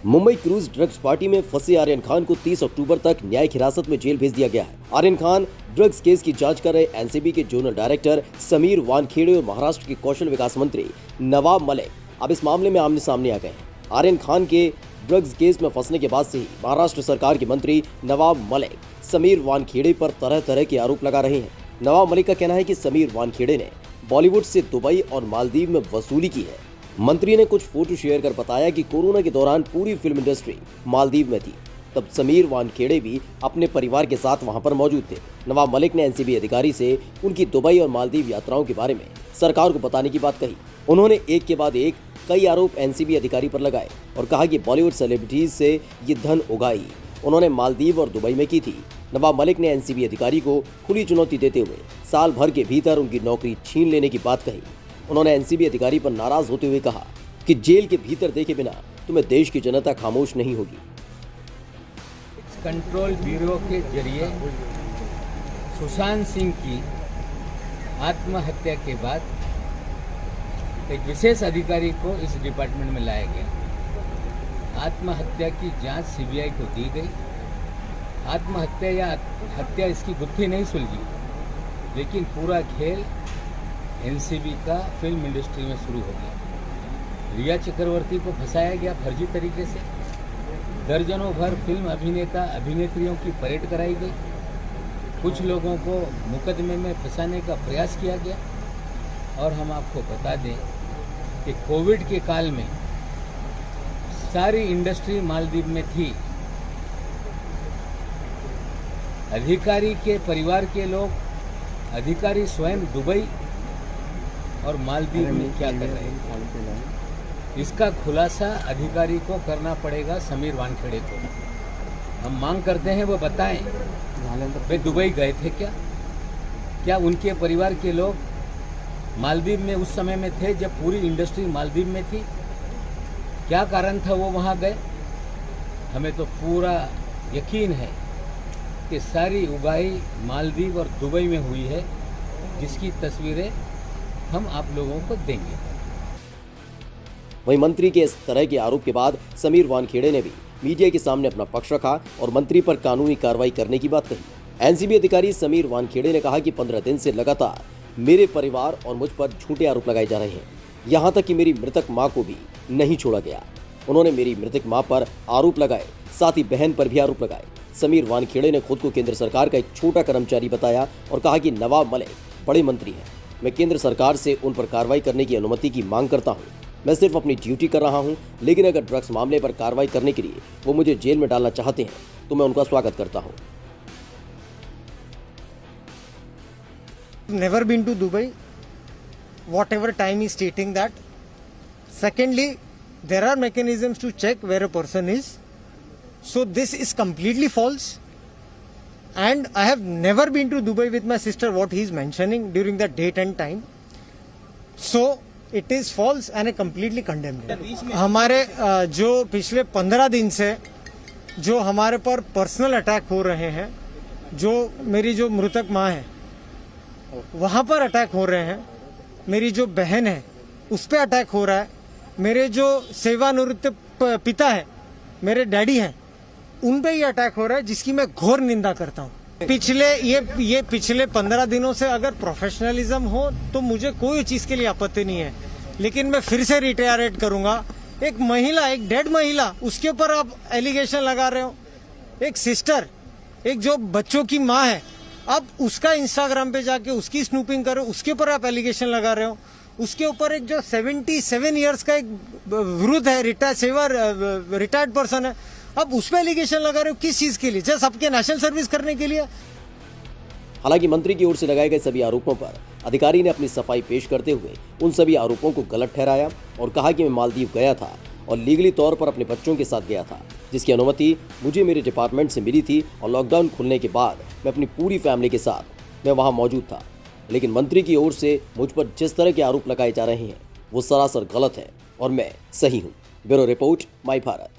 Mumbai cruise drugs party में फंसे आर्यन खान को 30 अक्टूबर तक न्यायिक हिरासत में जेल भेज दिया गया है। आर्यन खान ड्रग्स केस की जांच कर रहे एनसीबी के जोनल डायरेक्टर समीर वानखेड़े और महाराष्ट्र के कौशल विकास मंत्री नवाब मलिक अब इस मामले में आमने सामने आ गए हैं। आर्यन खान के ड्रग्स केस में फंसने के बाद से ही महाराष्ट्र सरकार के मंत्री नवाब मलिक समीर वानखेड़े पर तरह तरह के आरोप लगा रहे हैं। नवाब मलिक का कहना है कि समीर वानखेड़े ने बॉलीवुड से दुबई और मालदीव में वसूली की है। मंत्री ने कुछ फोटो शेयर कर बताया कि कोरोना के दौरान पूरी फिल्म इंडस्ट्री मालदीव में थी, तब समीर वानखेड़े भी अपने परिवार के साथ वहां पर मौजूद थे। नवाब मलिक ने एनसीबी अधिकारी से उनकी दुबई और मालदीव यात्राओं के बारे में सरकार को बताने की बात कही। उन्होंने एक के बाद एक कई आरोप एनसीबी अधिकारी पर लगाए और कहा कि बॉलीवुड सेलिब्रिटीज से ये धन उगाही उन्होंने मालदीव और दुबई में की थी। नवाब मलिक ने एनसीबी अधिकारी को खुली चुनौती देते हुए साल भर के भीतर उनकी नौकरी छीन लेने की बात कही। उन्होंने एनसीबी अधिकारी पर नाराज होते हुए कहा कि जेल के भीतर देखे बिना तुम्हें देश की जनता खामोश नहीं होगी। कंट्रोल ब्यूरो के जरिए सुशांत सिंह की आत्महत्या के बाद एक विशेष अधिकारी को इस डिपार्टमेंट में लाया गया। आत्महत्या की जांच सीबीआई को दी गई। आत्महत्या या हत्या इसकी गुत्थी नहीं सुलझी, लेकिन पूरा खेल एनसीबी का फिल्म इंडस्ट्री में शुरू हो गया। रिया चक्रवर्ती को फंसाया गया फर्जी तरीके से। दर्जनों भर फिल्म अभिनेता अभिनेत्रियों की परेड कराई गई। कुछ लोगों को मुकदमे में फंसाने का प्रयास किया गया। और हम आपको बता दें कि कोविड के काल में सारी इंडस्ट्री मालदीव में थी। अधिकारी के परिवार के लोग, अधिकारी स्वयं दुबई और मालदीव में क्या कर रहे हैं, इसका खुलासा अधिकारी को करना पड़ेगा, समीर वानखेड़े को। हम मांग करते हैं वो बताएं वे दुबई गए थे क्या उनके परिवार के लोग मालदीव में उस समय में थे जब पूरी इंडस्ट्री मालदीव में थी? क्या कारण था वो वहाँ गए? हमें तो पूरा यकीन है कि सारी उगाही मालदीव और दुबई में हुई है, जिसकी तस्वीरें हम आप लोगों को देंगे। वहीं मंत्री के इस तरह के आरोप के बाद समीर वानखेड़े ने भी मीडिया के सामने अपना पक्ष रखा और मंत्री पर कानूनी कार्रवाई करने की बात कही। एनसीबी अधिकारी समीर वानखेड़े ने कहा कि 15 दिन से लगातार मेरे परिवार और मुझ पर झूठे आरोप लगाए जा रहे हैं, यहाँ तक कि मेरी मृतक मां को भी नहीं छोड़ा गया। उन्होंने मेरी मृतक मां पर आरोप लगाए, साथ ही बहन पर भी आरोप लगाए। समीर वानखेड़े ने खुद को केंद्र सरकार का एक छोटा कर्मचारी बताया और कहा कि नवाब मलिक बड़े मंत्री हैं, मैं केंद्र सरकार से उन पर कार्रवाई करने की अनुमति की मांग करता हूं। मैं सिर्फ अपनी ड्यूटी कर रहा हूं, लेकिन अगर ड्रग्स मामले पर कार्रवाई करने के लिए वो मुझे जेल में डालना चाहते हैं तो मैं उनका स्वागत करता हूं। Never been to Dubai, whatever time is stating that. Secondly, there are mechanisms to check where a person is. So this is completely false. And I have never been to Dubai with my sister, what he is mentioning during the date and time. So it is false and I completely condemn it. हमारे जो पिछले 15 दिन से जो हमारे पर personal attack हो रहे हैं, जो मेरी जो मृतक माँ है वहाँ पर अटैक हो रहे हैं, मेरी जो बहन है उस पर अटैक हो रहा है, मेरे जो सेवानिवृत्त पिता है, मेरे डैडी हैं, उन पे ये अटैक हो रहा है, जिसकी मैं घोर निंदा करता हूँ। पिछले 15 दिनों से अगर प्रोफेशनलिज्म हो तो मुझे कोई चीज के लिए आपत्ति नहीं है, लेकिन मैं फिर से रिटायरेट करूंगा। एक महिला, एक डेड महिला, उसके ऊपर आप एलिगेशन लगा रहे हो। एक सिस्टर, एक जो बच्चों की माँ है, अब उसका इंस्टाग्राम पे जाके उसकी स्नूपिंग करो, उसके ऊपर आप एलिगेशन लगा रहे हो। उसके ऊपर एक जो 77 इयर्स का एक वृद्ध है, रिटायर्ड पर्सन है, अब उस पर एलिगेशन लगा रहे हो। किस चीज के लिए? जस्ट आपके नेशनल सर्विस करने के लिए। हालांकि मंत्री की ओर से लगाए गए सभी आरोपों पर अधिकारी ने अपनी सफाई पेश करते हुए उन सभी आरोपों को गलत ठहराया और कहा कि मैं मालदीव गया था और लीगली तौर पर अपने बच्चों के साथ गया था, जिसकी अनुमति मुझे मेरे डिपार्टमेंट से मिली थी और लॉकडाउन खुलने के बाद मैं अपनी पूरी फैमिली के साथ मैं वहां मौजूद था। लेकिन मंत्री की ओर से मुझ पर जिस तरह के आरोप लगाए जा रहे हैं वो सरासर गलत है और मैं सही हूं। ब्यूरो रिपोर्ट, माई भारत।